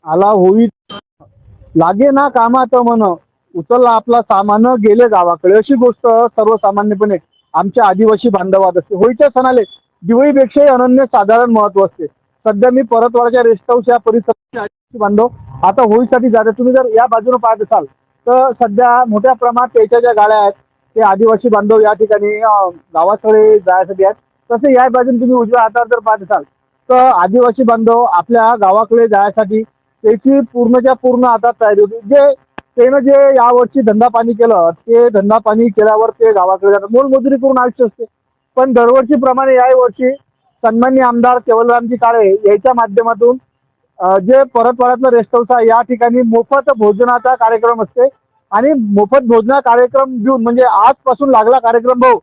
आला होई लागे ना कामात मन, उचलला आपला सामान गेले गावाकडे, अशी गोष्ट सर्वसामान्यपणे आमच्या आदिवासी बांधवात असते. होळीच्या सणाले दिवाळीपेक्षाही अनन्य साधारण महत्व असते. सध्या मी परतवाडाच्या रेस्ट हाऊस या परिसराचे आदिवासी बांधव आता होळीसाठी जाते. तुम्ही जर या बाजूने पाहत असाल तर सध्या मोठ्या प्रमाणात त्याच्या ज्या गाड्या आहेत ते आदिवासी बांधव या ठिकाणी गावाकडे जायसाठी आहेत. तसे या बाजूने तुम्ही उजव्या हातावर जर पाहत असाल तर आदिवासी बांधव आपल्या गावाकडे जायसाठी त्याची पूर्णच्या पूर्ण आता तयारी होती. त्यानं जे यावर्षी धंदा पाणी केलं ते धंदा पाणी केल्यावर ते गावाकडे जातात. मोलमजुरी करून आयुष्य असते. पण दरवर्षीप्रमाणे याही वर्षी सन्माननीय आमदार केवलरामजी काळे याच्या माध्यमातून जे परतवाड्यातलं रेस्ट हाऊस आहे या ठिकाणी मोफत भोजनाचा कार्यक्रम असते. आणि मोफत भोजना कार्यक्रम घेऊन म्हणजे आजपासून लागला कार्यक्रम भाऊ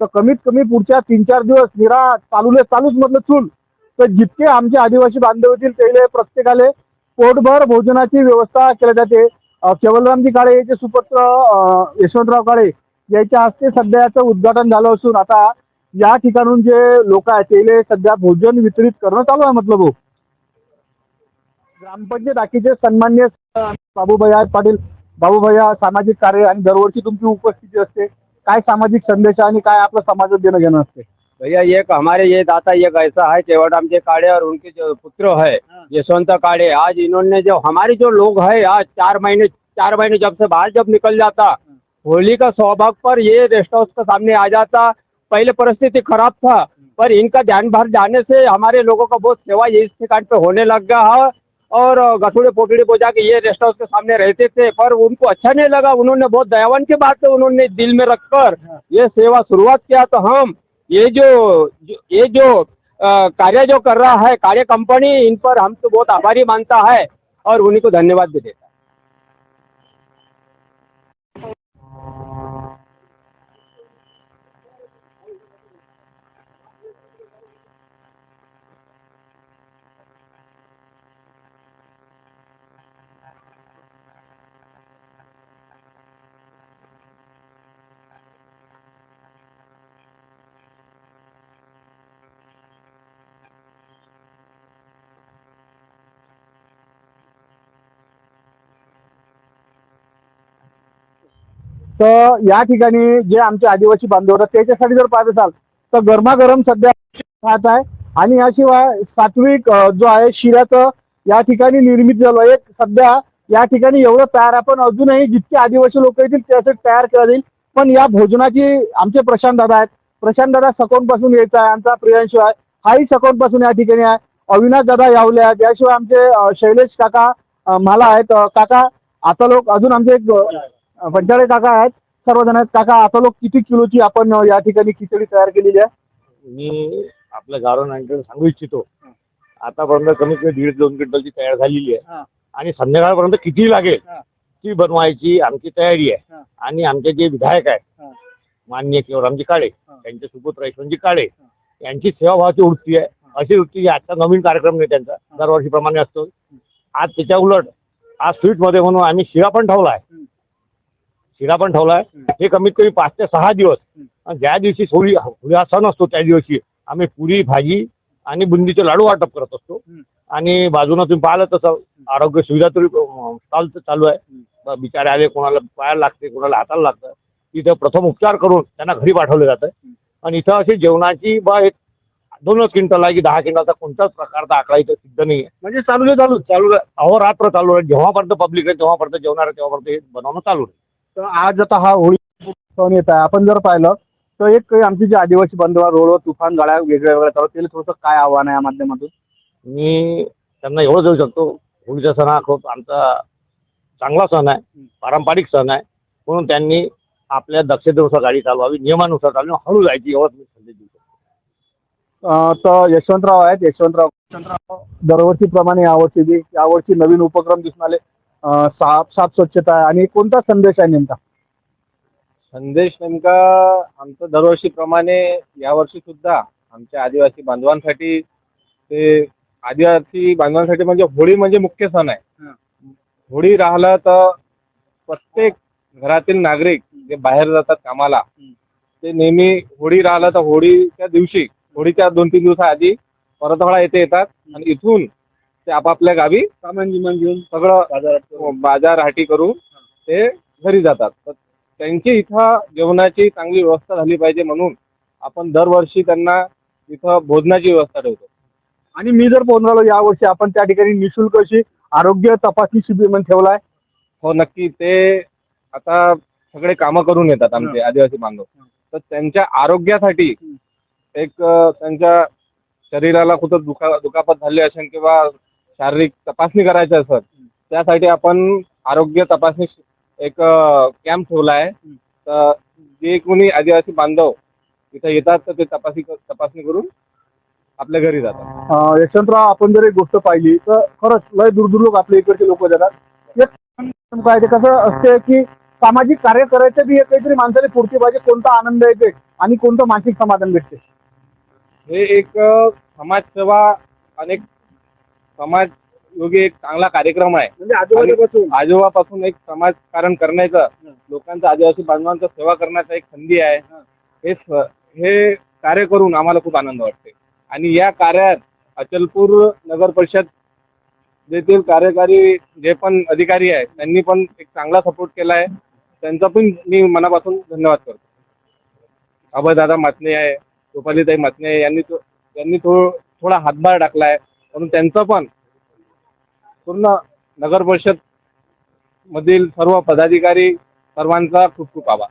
तर कमीत कमी पुढच्या 3-4 दिवस निरा चालूच मधलं चूल. तर जितके आमचे आदिवासी बांधव येतील त्याला प्रत्येकाले पोटभर भोजनाची व्यवस्था केली जाते. केवलरामजी काळे याचे सुपुत्र यशवंतराव काळे याच्या हस्ते सध्या याचं उद्घाटन झालं असून आता या ठिकाणून जे लोक आहेत त्याला सध्या भोजन वितरित करणं चालू आहे. मतलब ग्रामपंचायत बाकीचे सन्मान्य बाबूभैया पाटील, बाबूभैया सामाजिक कार्य आणि दरवर्षी तुमची उपस्थिती असते. काय सामाजिक संदेश आणि काय आपलं समाजात देणं घेणं असते? भैया एक हमारे ये दाता एक ऐसा है केवड़ाम के काड़े और उनके जो पुत्र है यशवंत काड़े, आज इन्होंने जो हमारे जो लोग है आज 4 महीने जब से बाहर जब निकल जाता होली का सौभाग्य पर ये रेस्ट हाउस के सामने आ जाता। पहले परिस्थिति खराब था पर इनका ध्यान भर जाने से हमारे लोगों का बहुत सेवा ये इस ठिकान पे होने लग गया है। और गठुड़े पोटड़ी बोझा के ये रेस्ट हाउस के सामने रहते थे पर उनको अच्छा नहीं लगा। उन्होंने बहुत दयावान की बात है उन्होंने दिल में रखकर ये सेवा शुरुआत किया। तो हम ये जो कार्य जो कर रहा है कार्य कंपनी, इन पर हम तो बहुत आभारी मानता है और उन्हीं को धन्यवाद भी देता है। तर या ठिकाणी जे आमचे आदिवासी बांधव होतात त्याच्यासाठी जर पाहत असाल तर गरमागरम सध्या खात आहे. आणि याशिवाय सात्विक जो आहे शिऱ्याचं या ठिकाणी निर्मिती झालं आहे. सध्या या ठिकाणी एवढं तयार आहे पण अजूनही जितके आदिवासी लोक येतील त्यासाठी तयार केला जाईल. पण या भोजनाची आमचे प्रशांत दादा आहेत. प्रशांत दादा सकौन पासून यायचा आहे. आमचा प्रियांशू आहे हाही सकौन पासून या ठिकाणी आहे. अविनाश दादा यावले आहेत. याशिवाय आमचे शैलेश काका मला आहेत. काका आता लोक अजून आमचे एक पंचाळे काका आहेत. सर्वजण आहेत. काका आता लोक किती किलोची आपण या ठिकाणी खिचडी तयार केलेली आहे? मी आपल्या गावरान सांगू इच्छितो आतापर्यंत कमीत कमी 1.5-2 क्विंटलची तयार झालेली आहे. आणि संध्याकाळपर्यंत किती लागेल ती बनवायची आमची तयारी आहे. आणि आमचे जे विधायक आहेत माननीय केवलरामजी काळे त्यांचे सुपुत्र यशवंतजी काळे यांची सेवाभावाची वृत्ती आहे. अशी वृत्ती आजचा नवीन कार्यक्रम नाही त्यांचा दरवर्षीप्रमाणे असतो. आज त्याच्या उलट आज स्वीट मध्ये म्हणून आम्ही शिरा पण ठेवलाय. हे कमीत कमी 5 ते 6 दिवस. ज्या दिवशी होळी हा सण असतो त्या दिवशी आम्ही पुरी भाजी आणि बुंदीचे लाडू वाटप करत असतो. आणि बाजूने तुम्ही पाहिलं तसं आरोग्य सुविधा तरी चालू आहे. बिचारे आले कोणाला पायाला लागते कोणाला हाताला लागतं तिथे प्रथम उपचार करून त्यांना घरी पाठवले जातं. आणि इथं अशी जेवणाची 2 क्विंटल आहे की 10 क्विंटलचा कोणताच प्रकारचा आकडा इथं सिद्ध नाही आहे. म्हणजे चालू अहोरात्र चालू आहे. जेव्हापर्यंत पब्लिक आहे तेव्हापर्यंत जेवणार आहे तेव्हापर्यंत हे बनवणं चालू आहे. तर आज आता हा होळी सण येत आहे. आपण जर पाहिलं तर एक आमची जे आदिवासी बांधव रोडवर तुफान गाड्या वेगळ्या चालू त्याला थोडंसं काय आव्हान आहे या माध्यमातून? मी त्यांना एवढं देऊ शकतो होळीचा सण हा खूप आमचा चांगला सण आहे. पारंपरिक सण आहे. म्हणून त्यांनी आपल्या दक्षतेनुसार गाडी चालवावी नियमानुसार चालवी हळू जायची एवढंच मी संदेश देऊ शकतो. तर यशवंतराव आहेत. यशवंतराव दरवर्षीप्रमाणे यावर्षी नवीन उपक्रम दिसून आले. साफ स्वच्छता आणि कोणता संदेश आहे नेमका? संदेश नेमका आमचं दरवर्षीप्रमाणे यावर्षी सुद्धा आमच्या आदिवासी बांधवांसाठी म्हणजे होळी म्हणजे मुख्य सण आहे. होळी राहिला तर प्रत्येक घरातील नागरिक जे बाहेर जातात कामाला ते नेहमी होळी राहिला तर होळीच्या दिवशी होळीच्या 2-3 दिवसाआधी परतवाडा येथे येतात आणि इथून ते आपापल्या गावी सामान गिमान घेऊन सगळं बाजार हाटी करून ते घरी जातात. तर त्यांची इथं जेवणाची चांगली व्यवस्था झाली पाहिजे म्हणून आपण दरवर्षी त्यांना इथं भोजनाची व्यवस्था ठेवतो. आणि मी जर पोहोचलो यावर्षी आपण त्या ठिकाणी निशुल्क अशी आरोग्य तपासणी शिबिर म्हणून ठेवलाय. हो नक्की. ते आता सगळे कामं करून येतात आमचे आदिवासी बांधव, तर त्यांच्या आरोग्यासाठी एक त्यांच्या शरीराला कुठं दुखापत झाली असेल किंवा शारीरिक तपासणी करायची असेल त्यासाठी आपण आरोग्य तपासणी एक कॅम्प ठेवला आहे. तर जे कोणी आदिवासी बांधव इथे येतात तर ते तपासणी करून आपल्या घरी जातात. यशवंतराव, आपण जर एक गोष्ट पाहिली तर खरंच लय दूर लोक आपल्या इकडचे लोक जातात. काय ते कसं असते की सामाजिक कार्य करायचं बी एक काहीतरी माणसाला पूर्ती पाहिजे. कोणता आनंद येते आणि कोणतं मानसिक समाधान भेटते. हे एक समाजसेवा अनेक समाजयोगी एक चांगला कार्यक्रम आहे. म्हणजे आजोबापासून एक समाजकारण करण्याचा, लोकांचा आदिवासी बांधवांचा सेवा करण्याचा एक संधी आहे. हे कार्य करून आम्हाला खूप आनंद वाटते. आणि या कार्यात अचलपूर नगर परिषद येथील कार्यकारी जे पण अधिकारी आहेत त्यांनी पण एक चांगला सपोर्ट केला आहे. त्यांचा पण मी मनापासून धन्यवाद करतो. अभयदादा मातने आहे, रुपालीताई मातने आहे, यांनी थोडा हातभार टाकलाय, म्हणून त्यांचं पण पूर्ण नगर परिषद मधील सर्व पदाधिकारी सर्वांचा खूप खूप आभार.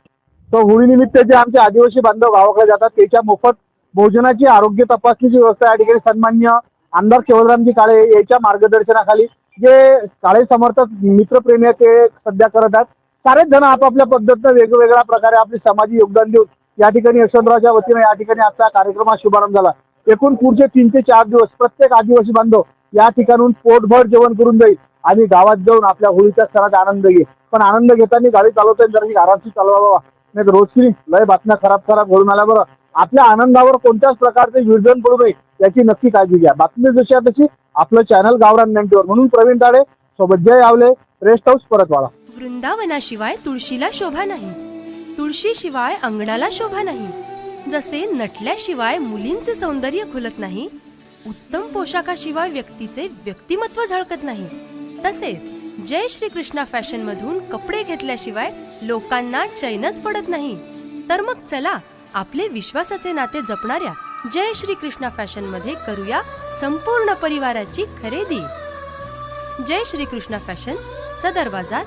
तर होळी निमित्त जे आमचे आदिवासी बांधव गावाकडे जातात त्याच्या मोफत भोजनाची आरोग्य तपासणीची व्यवस्था या ठिकाणी सन्माननीय आमदार केवलरामजी काळे यांच्या मार्गदर्शनाखाली जे काळे समर्थक मित्रप्रेमी आहेत ते सध्या करत आहेत. सारेच जण आपापल्या पद्धतीनं वेगवेगळ्या प्रकारे आपले सामाजिक योगदान देऊन या ठिकाणी यशवंतरावच्या वतीने या ठिकाणी आजचा कार्यक्रमाचा शुभारंभ झाला. एकूण पुढचे 3 ते 4 दिवस प्रत्येक आदिवासी बांधव या ठिकाणून पोटभर जेवण करून जाईल आणि गावात जाऊन आपल्या होळीच्या सणाचा आनंद घेईल. पण आनंद घेताना गाडी चालवताना जरा आरामशी चालवा बाबा, नाही तर रोजची लय बातम्या खराब घडून आल्या. बरं, आपल्या आनंदावर कोणत्याच प्रकारचे विरजन पडू नये याची नक्की काळजी घ्या. बातमी जशी आहे तशी आपलं चॅनल गावरान 90 म्हणून प्रवीण ताडे सोबत जय आवले, रेस्ट हाऊस, परतवाडा. वृंदावनाशिवाय तुळशीला शोभा नाही, तुळशीशिवाय अंगणाला शोभा नाही. जसे नटल्याशिवाय मुलींचे सौंदर्य खुलत नाही, उत्तम पोशाखाशिवाय व्यक्तीचे व्यक्तिमत्व झळकत नाही, तसेच जय श्री कृष्णा फॅशन मधून कपडे घेतल्याशिवाय लोकांना चैनच पडत नाही. तर मग चला आपले विश्वासाचे नाते जपणाऱ्या जय श्री कृष्णा फॅशन मध्ये करूया संपूर्ण परिवाराची खरेदी. जय श्री कृष्णा फॅशन, सदर बाजार,